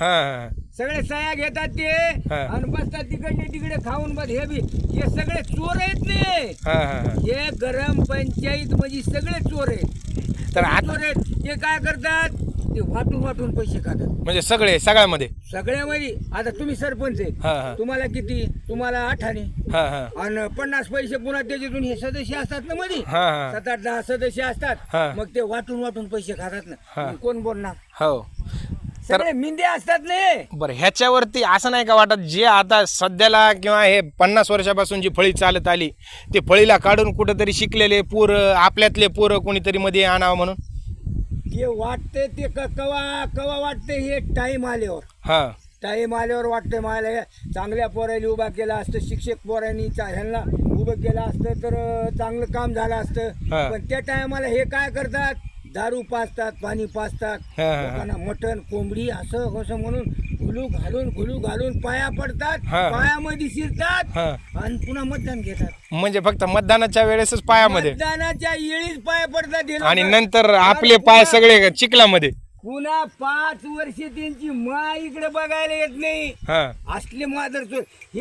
हा सगळे सह्या घेतात ते हा. आणि बसतात तिकडे तिकडे खाऊन बस. हे सगळे चोर आहेत ने. हा हे गरम पंचायत म्हणजे सगळे चोर आहेत. तर आता चोर आहेत ते काय करतात, ते वाटून वाटून पैसे खातात म्हणजे सगळ्यामध्ये. सगळ्यामध्ये. आता तुम्ही सरपंच हा, हा. आहेत, तुम्हाला किती, तुम्हाला 8 आणे हा हा आणि 50 पैसे पुन्हा त्याच्यातून हे सदस्य असतात ना मध्ये, हा हा 7-8 10 सदस्य असतात. हा. मग ते वाटून वाटून पैसे खातात ना. हा. मग कोण बोलणार? हो. सगळे मिंदे असतात ने. बरं, ह्याच्यावरती असं नाही का वाटत, जे आता सध्याला किंवा हे 50 वर्षापासून जी फळी चालत आली, ते फळीला काढून कुठेतरी शिकलेले पोरं, आपल्यातले पोरं कोणीतरी मध्ये आणावं म्हणून? ते वाटते ते कवा कवा वाटते, हे टाइम आल्यावर. हा टाइम आल्यावर वाटतंय मला हे चांगल्या पोरांनी उभा केला असतं, शिक्षक पोरांनी ह्यांना उभं केलं असतं तर चांगलं काम झालं असतं. हा. पण त्या टायमाला हे काय करतात, दारू पाजतात, पाणी पाजतात, हा, हा, हा. लोकांना मटण कोंबडी असं कसं म्हणून घुलू घालून पाया पडतात, हा, हा. पायामध्ये शिरतात हा. आणि पुन्हा मतदान घेतात. म्हणजे फक्त मतदानाच्या वेळेसच पायामध्ये मतदानाच्या वेळीच पाया पडतात हे आणि लोकं. नंतर आपले पाय सगळे चिखलामध्ये. पुन्हा 5 वर्ष त्यांची माय इकडे बघायला येत नाही. हा असले मादर चोर. हे